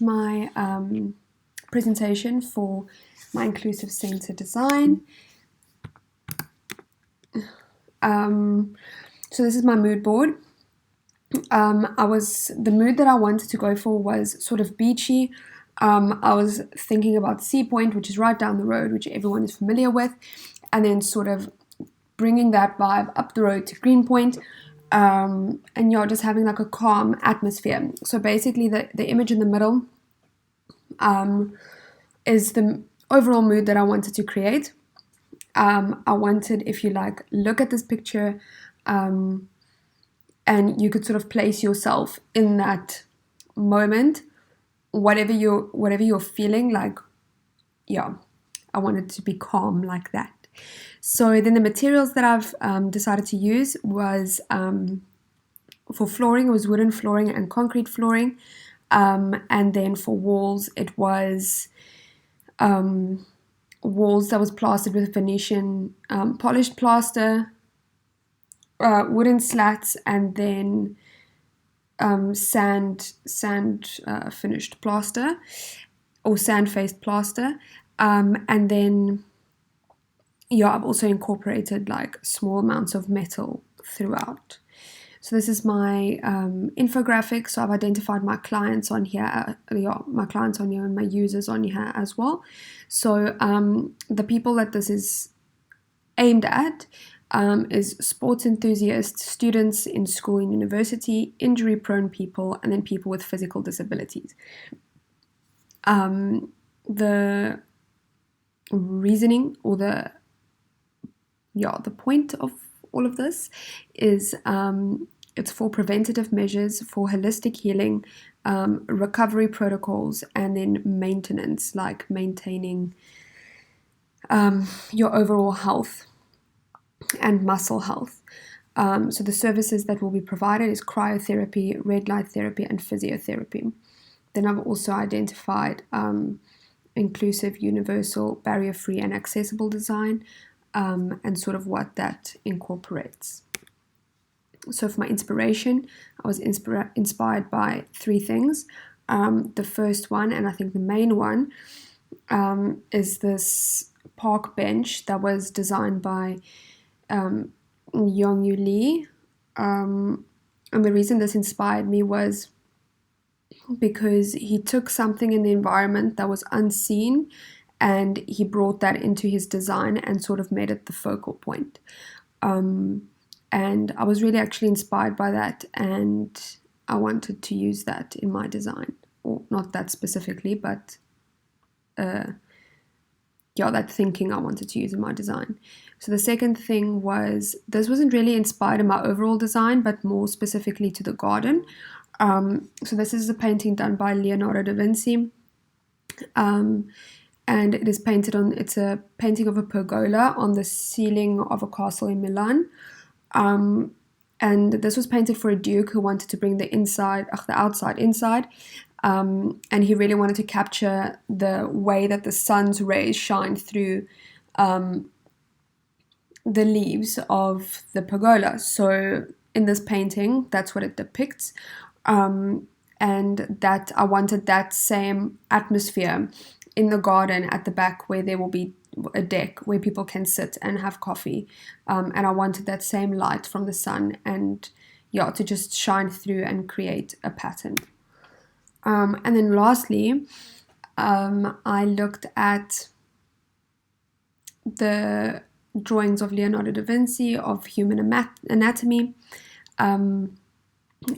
My presentation for my inclusive center design. So this is my mood board. The mood that I wanted to go for was sort of beachy. I was thinking about Sea Point, which is right down the road, which everyone is familiar with, and then sort of bringing that vibe up the road to Greenpoint, and just having like a calm atmosphere. So basically, the image in the middle is the overall mood that I wanted to create. I wanted, if you like, look at this picture, and you could sort of place yourself in that moment, whatever you're feeling like. I wanted to be calm like that. So then the materials that I've decided to use was, for flooring, it was wooden flooring and concrete flooring, and then for walls, it was walls that was plastered with Venetian polished plaster, wooden slats, and then sand finished plaster or sand faced plaster, and then I've also incorporated like small amounts of metal throughout. So this is my infographic. So I've identified my clients on here, my clients on here, and my users on here as well. So the people that this is aimed at is sports enthusiasts, students in school and university, injury-prone people, and then people with physical disabilities. The reasoning or the point of all of this is it's for preventative measures, for holistic healing, recovery protocols, and then maintenance, like maintaining your overall health and muscle health. So the services that will be provided is cryotherapy, red light therapy, and physiotherapy. Then I've also identified inclusive, universal, barrier-free, and accessible design, and sort of what that incorporates. So for my inspiration, I was inspired by three things. The first one, and I think the main one, is this park bench that was designed by Yongyu Lee. And the reason this inspired me was because he took something in the environment that was unseen and he brought that into his design and sort of made it the focal point. And I was really actually inspired by that, and I wanted to use that in my design. Or not that specifically, but that thinking I wanted to use in my design. So the second thing was, this wasn't really inspired in my overall design, but more specifically to the garden. So this is a painting done by Leonardo da Vinci. And it is it's a painting of a pergola on the ceiling of a castle in Milan. And this was painted for a duke who wanted to bring the outside inside. And he really wanted to capture the way that the sun's rays shine through the leaves of the pergola. So in this painting, that's what it depicts. And that I wanted that same atmosphere in the garden at the back, where there will be a deck where people can sit and have coffee. And I wanted that same light from the sun and to just shine through and create a pattern. And then lastly, I looked at the drawings of Leonardo da Vinci of human anatomy.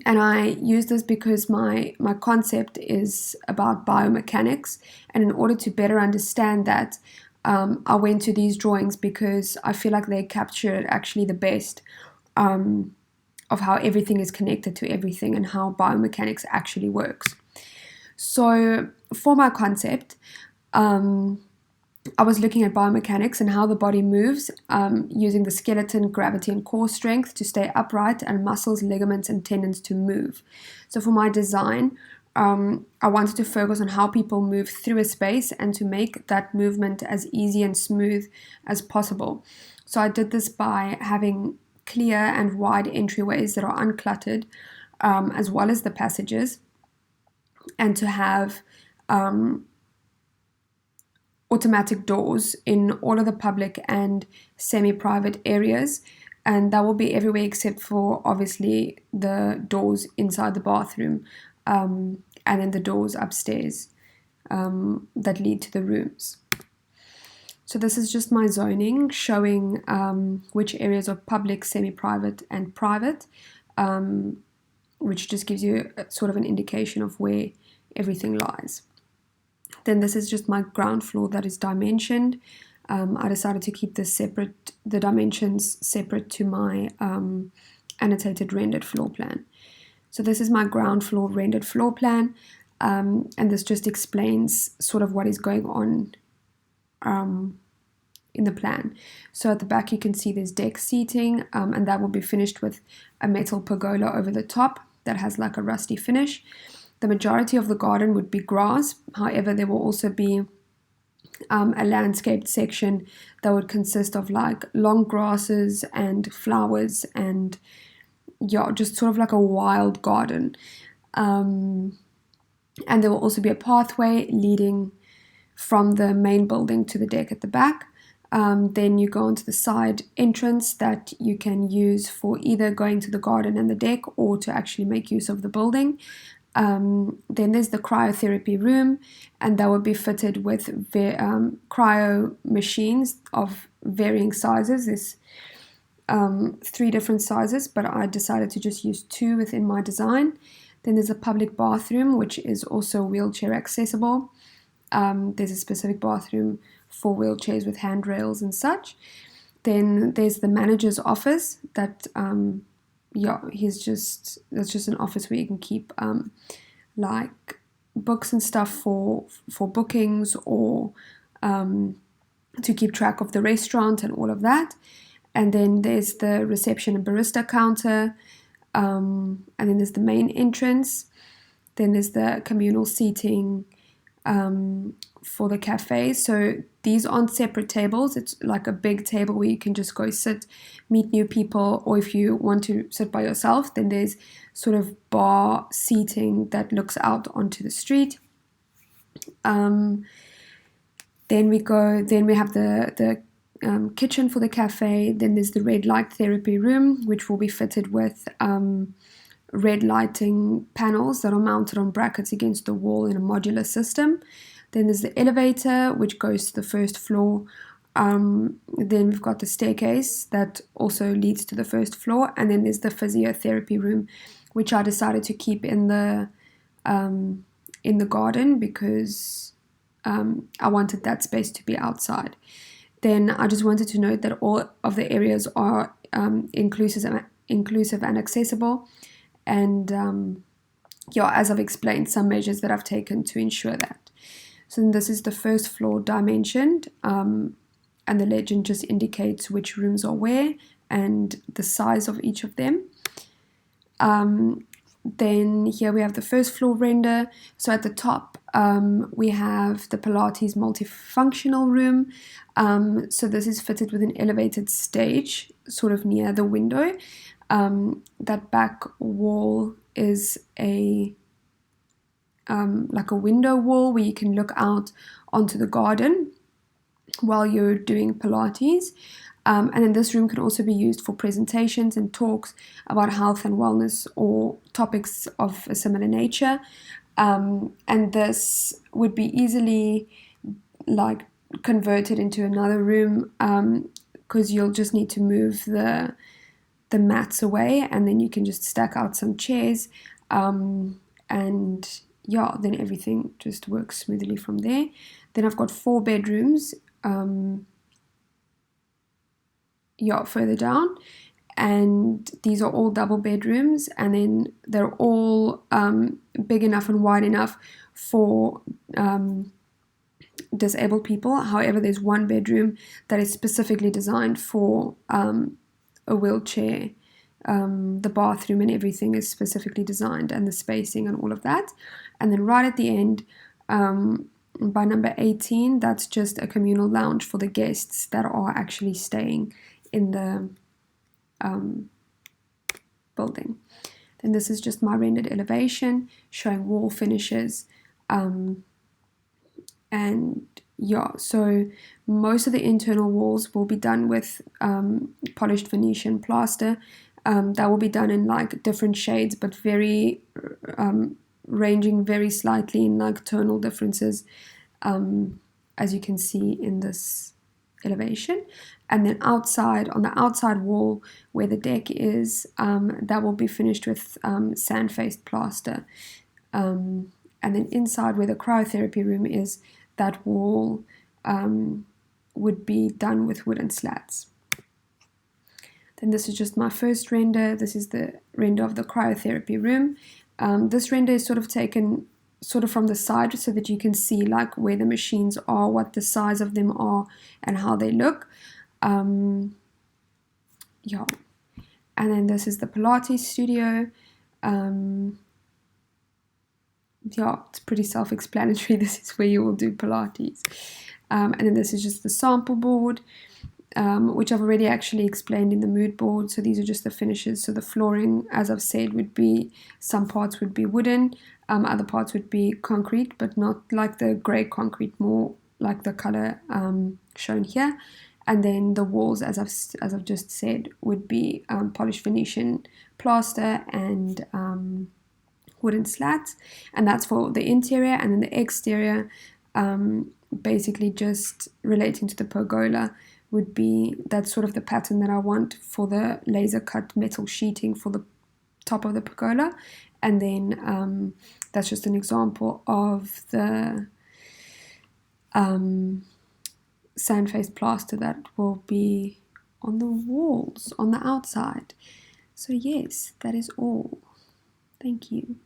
And I use this because my concept is about biomechanics, and in order to better understand that, I went to these drawings because I feel like they capture actually the best of how everything is connected to everything and how biomechanics actually works. So for my concept, I was looking at biomechanics and how the body moves, using the skeleton, gravity, and core strength to stay upright, and muscles, ligaments, and tendons to move. So for my design, I wanted to focus on how people move through a space and to make that movement as easy and smooth as possible. So I did this by having clear and wide entryways that are uncluttered, as well as the passages, and to have automatic doors in all of the public and semi-private areas, and that will be everywhere except for obviously the doors inside the bathroom, and then the doors upstairs that lead to the rooms. So this is just my zoning showing which areas are public, semi-private and private, which just gives you sort of an indication of where everything lies. Then this is just my ground floor that is dimensioned. I decided to keep the dimensions separate to my annotated rendered floor plan. So this is my ground floor rendered floor plan, and this just explains sort of what is going on in the plan. So at the back you can see there's deck seating, and that will be finished with a metal pergola over the top that has like a rusty finish. The majority of the garden would be grass. However, there will also be a landscaped section that would consist of like long grasses and flowers and just sort of like a wild garden. And there will also be a pathway leading from the main building to the deck at the back. Then you go onto the side entrance that you can use for either going to the garden and the deck or to actually make use of the building. Then there's the cryotherapy room, and that would be fitted with cryo machines of varying sizes. There's 3 different sizes, but I decided to just use 2 within my design. Then there's a public bathroom, which is also wheelchair accessible. There's a specific bathroom for wheelchairs with handrails and such. Then there's the manager's office that that's just an office where you can keep like books and stuff for bookings, or to keep track of the restaurant and all of that. And then there's the reception and barista counter, and then there's the main entrance. Then there's the communal seating for the cafe. So these aren't separate tables. It's like a big table where you can just go sit, meet new people, or if you want to sit by yourself, then there's sort of bar seating that looks out onto the street. Then we have the kitchen for the cafe. Then there's the red light therapy room, which will be fitted with red lighting panels that are mounted on brackets against the wall in a modular system. Then there's the elevator, which goes to the first floor. Then we've got the staircase that also leads to the first floor. And then there's the physiotherapy room, which I decided to keep in the garden because I wanted that space to be outside. Then I just wanted to note that all of the areas are inclusive and accessible. And as I've explained, some measures that I've taken to ensure that. So this is the first floor dimensioned, and the legend just indicates which rooms are where and the size of each of them. Then here we have the first floor render. So at the top, we have the Pilates multifunctional room. So this is fitted with an elevated stage, sort of near the window. That back wall is like a window wall where you can look out onto the garden while you're doing Pilates. And then this room can also be used for presentations and talks about health and wellness or topics of a similar nature. And this would be easily like converted into another room because you'll just need to move the mats away, and then you can just stack out some chairs, and then everything just works smoothly from there. Then I've got 4 bedrooms further down, and these are all double bedrooms, and then they're all big enough and wide enough for disabled people. However, there's 1 bedroom that is specifically designed for a wheelchair. The bathroom and everything is specifically designed, and the spacing and all of that. And then right at the end, by number 18, that's just a communal lounge for the guests that are actually staying in the building. Then this is just my rendered elevation showing wall finishes, And yeah, so most of the internal walls will be done with polished Venetian plaster. That will be done in like different shades, but very ranging very slightly in like tonal differences, as you can see in this elevation. And then outside, on the outside wall where the deck is, that will be finished with sand-faced plaster. And then inside where the cryotherapy room is, that wall would be done with wooden slats. Then this is just my first render. This is the render of the cryotherapy room. This render is sort of taken sort of from the side so that you can see like where the machines are, what the size of them are, and how they look. Yeah. And then this is the Pilates studio. Yeah, it's pretty self-explanatory. This is where you will do Pilates. And then this is just the sample board, which I've already actually explained in the mood board. So these are just the finishes. So the flooring, as I've said, would be, some parts would be wooden, other parts would be concrete, but not like the grey concrete, more like the color shown here. And then the walls, as I've just said, would be polished Venetian plaster and wooden slats, and that's for the interior. And then the exterior, basically just relating to the pergola, would be, that's sort of the pattern that I want for the laser cut metal sheeting for the top of the pergola. And then that's just an example of the sand-faced plaster that will be on the walls on the outside. So yes, that is all. Thank you.